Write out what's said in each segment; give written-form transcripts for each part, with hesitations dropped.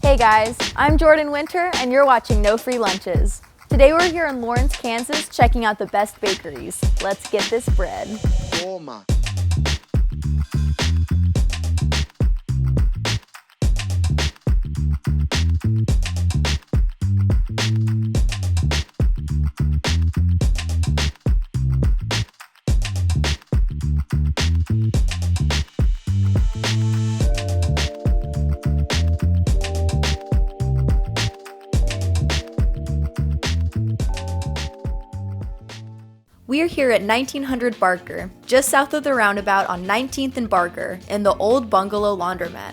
Hey guys, I'm Jordan Winter and you're watching No Free Lunches. Today we're here in Lawrence, Kansas checking out the best bakeries. Let's get this bread. Toma. We're here at 1900 Barker, just south of the roundabout on 19th and Barker, in the old bungalow laundromat.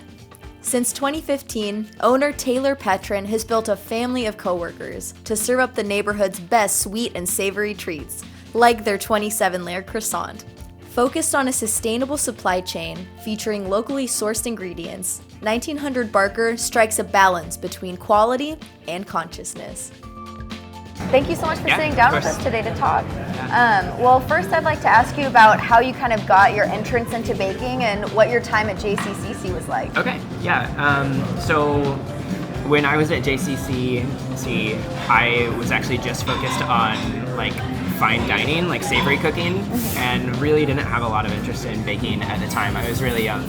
Since 2015, owner Taylor Petrin has built a family of coworkers to serve up the neighborhood's best sweet and savory treats, like their 27-layer croissant. Focused on a sustainable supply chain featuring locally sourced ingredients, 1900 Barker strikes a balance between quality and consciousness. Thank you so much for sitting down with us today to talk. Well, first I'd like to ask you about how you kind of got your entrance into baking and what your time at JCCC was like. Okay, yeah. So when I was at JCCC, I was actually just focused on like fine dining, like savory cooking, and really didn't have a lot of interest in baking at the time. I was really young.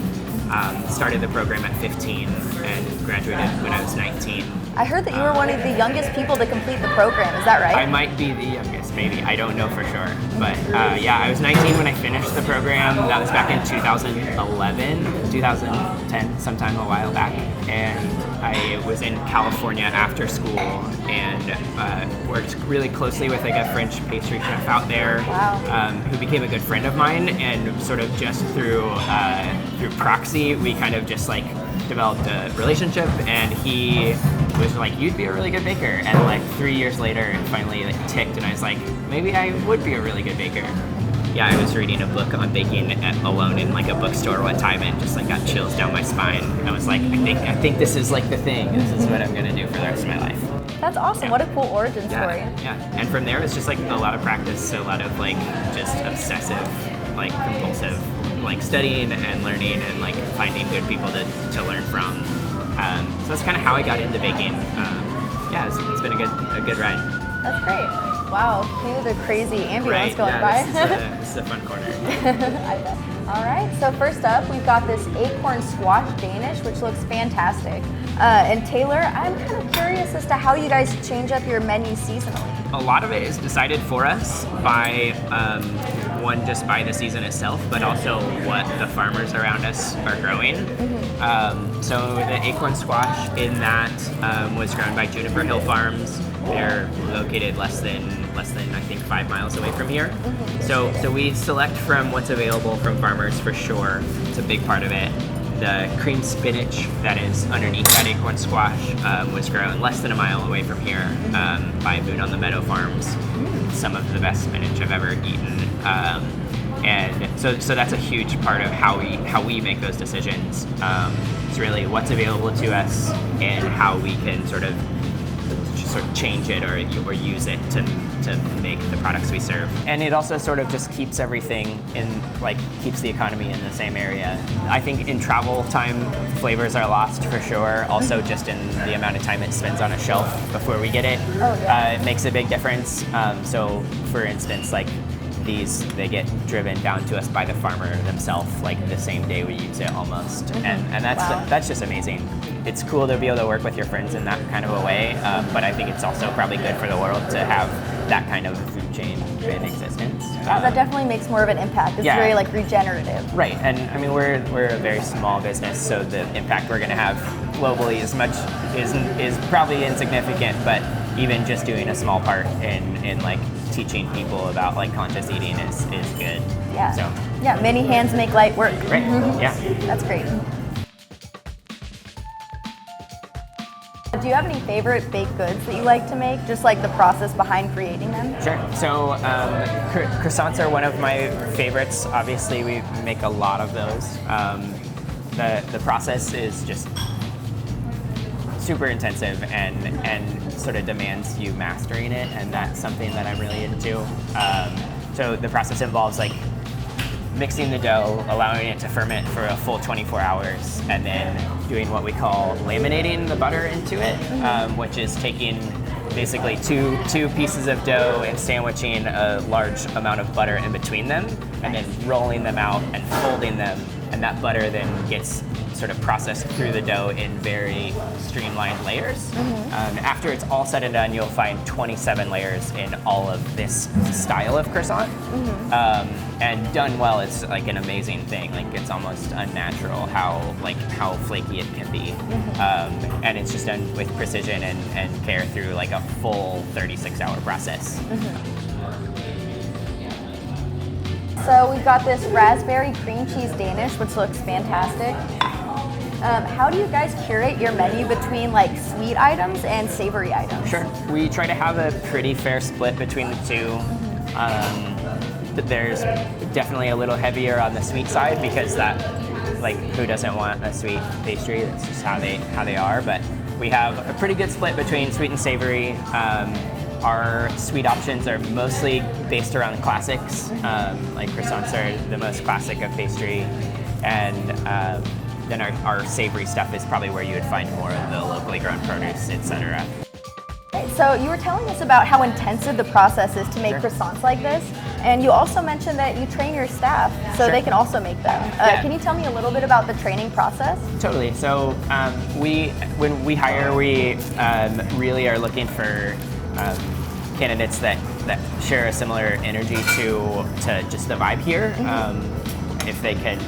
Started the program at 15 and graduated when I was 19. I heard that you were one of the youngest people to complete the program, is that right? I might be the youngest, maybe. I don't know for sure. But yeah, I was 19 when I finished the program. That was back in 2011, 2010, sometime a while back. And I was in California after school and worked really closely with like a French pastry chef out there. Wow. Who became a good friend of mine, and sort of just through proxy, we kind of just like developed a relationship, and he was like, you'd be a really good baker. And like 3 years later, it finally like ticked, and I was like, maybe I would be a really good baker. Yeah, I was reading a book on baking alone in like a bookstore one time, and just like got chills down my spine. I was like, I think this is like the thing. This is what I'm gonna do for the rest of my life. That's awesome. Yeah. What a cool origin story. Yeah. And from there, it's just like a lot of practice, a lot of like just obsessive, like compulsive, like studying and learning and like finding good people to learn from. So that's kind of how I got into baking. Yeah, it's been a good ride. That's great. Wow, cue the crazy ambulance Right, going yeah, by. This is a fun corner. I bet. All right, so first up, we've got this acorn squash Danish, which looks fantastic. And Taylor, I'm kind of curious as to how you guys change up your menu seasonally. A lot of it is decided for us by, one, just by the season itself, but also what the farmers around us are growing. So the acorn squash in that was grown by Juniper Hill Farms. They're located less than I think 5 miles away from here. So we select from what's available from farmers for sure. It's a big part of it. The cream spinach that is underneath that acorn squash was grown less than a mile away from here by Moon on the Meadow Farms. Some of the best spinach I've ever eaten. And so that's a huge part of how we make those decisions. It's really what's available to us and how we can sort of change it or use it to make the products we serve. And it also sort of just keeps everything keeps the economy in the same area. I think in travel time, flavors are lost for sure. Also just in the amount of time it spends on a shelf before we get it. It makes a big difference. So for instance, like they get driven down to us by the farmer themselves, like the same day we use it almost. And that's just amazing. It's cool to be able to work with your friends in that kind of a way, but I think it's also probably good for the world to have that kind of food chain in existence. That definitely makes more of an impact. It's very like regenerative. Right, and I mean we're a very small business, so the impact we're going to have globally is probably insignificant, but even just doing a small part in like teaching people about like conscious eating is good. Yeah. So yeah, many hands make light work. Right. Yeah. That's great. Do you have any favorite baked goods that you like to make? Just like the process behind creating them? Sure. So croissants are one of my favorites. Obviously, we make a lot of those. The process is just super intensive and sort of demands you mastering it, and that's something that I'm really into. So the process involves like mixing the dough, allowing it to ferment for a full 24 hours, and then doing what we call laminating the butter into it, which is taking basically two pieces of dough and sandwiching a large amount of butter in between them, and then rolling them out and folding them, and that butter then gets sort of processed through the dough in very streamlined layers. After it's all said and done, you'll find 27 layers in all of this style of croissant. And done well, it's like an amazing thing. Like it's almost unnatural how flaky it can be. And it's just done with precision and care through like a full 36-hour process. So we've got this raspberry cream cheese Danish, which looks fantastic. How do you guys curate your menu between like sweet items and savory items? Sure. We try to have a pretty fair split between the two. But there's definitely a little heavier on the sweet side because that, like, who doesn't want a sweet pastry? That's just how they are. But we have a pretty good split between sweet and savory. Our sweet options are mostly based around classics. Like croissants are the most classic of pastry, and then our savory stuff is probably where you would find more of the locally grown produce, etc. So you were telling us about how intensive the process is to make croissants like this, and you also mentioned that you train your staff so they can also make them. Can you tell me a little bit about the training process? Totally. So when we hire, we really are looking for candidates that share a similar energy to just the vibe here. If they can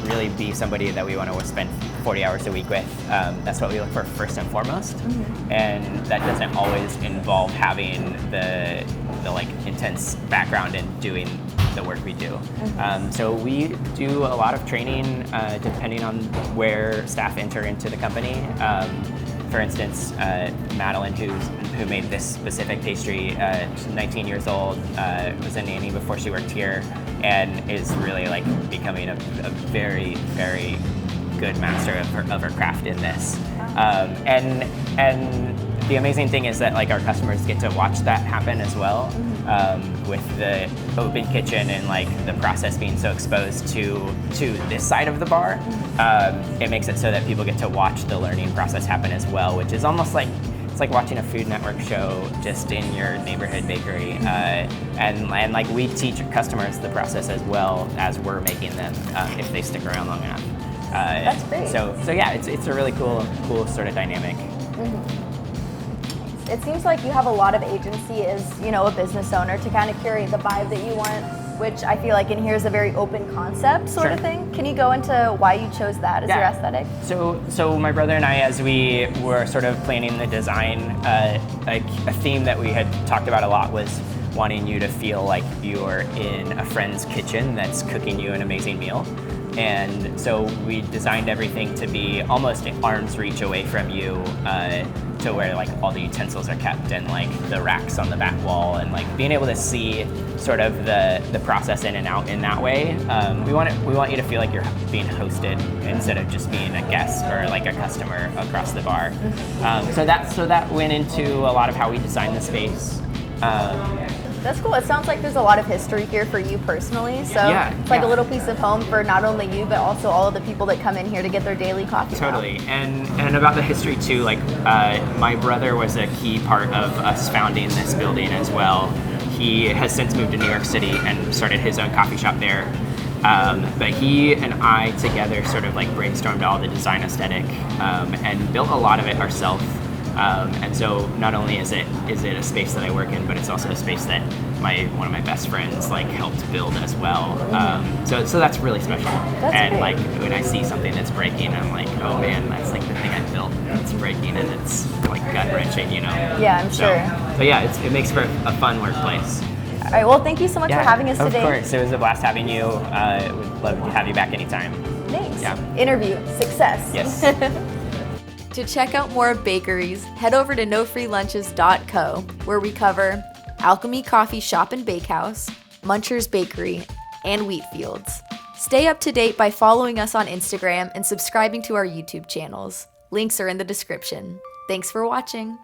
really be somebody that we want to spend 40 hours a week with, that's what we look for first and foremost. And that doesn't always involve having the like intense background in doing the work we do. So we do a lot of training depending on where staff enter into the company. For instance, Madeline, who made this specific pastry, she's 19 years old, was a nanny before she worked here, and is really like becoming a very, very good master of her craft in this. And the amazing thing is that like our customers get to watch that happen as well, with the open kitchen and like the process being so exposed to this side of the bar. It makes it so that people get to watch the learning process happen as well, which is almost like it's like watching a Food Network show just in your neighborhood bakery. And like we teach customers the process as well as we're making them if they stick around long enough. That's great. So yeah, it's a really cool sort of dynamic. It seems like you have a lot of agency as, you know, a business owner to kind of curate the vibe that you want, which I feel like in here is a very open concept sort of thing. Can you go into why you chose that as your aesthetic? So my brother and I, as we were sort of planning the design, like a theme that we had talked about a lot was wanting you to feel like you're in a friend's kitchen that's cooking you an amazing meal. And so we designed everything to be almost at arm's reach away from you, to where like all the utensils are kept and like the racks on the back wall, and like being able to see sort of the process in and out in that way. We want you to feel like you're being hosted instead of just being a guest or like a customer across the bar. So that went into a lot of how we designed the space. That's cool. It sounds like there's a lot of history here for you personally. So it's like a little piece of home for not only you, but also all of the people that come in here to get their daily coffee. Totally. And about the history too, like my brother was a key part of us founding this building as well. He has since moved to New York City and started his own coffee shop there. But he and I together sort of like brainstormed all the design aesthetic and built a lot of it ourselves. And so not only is it a space that I work in, but it's also a space that one of my best friends like helped build as well. So that's really special. That's great. Like when I see something that's breaking, I'm like, oh man, that's like the thing I built. It's breaking and it's like gut wrenching, you know? Yeah, I'm sure. So yeah, it makes for a fun workplace. All right. Well, thank you so much for having us today. Of course, it was a blast having you. Would love to have you back anytime. Thanks. Yeah. Interview success. Yes. To check out more of Bakeries, head over to nofreelunches.co, where we cover Alchemy Coffee Shop and Bakehouse, Muncher's Bakery, and Wheatfields. Stay up to date by following us on Instagram and subscribing to our YouTube channels. Links are in the description. Thanks for watching.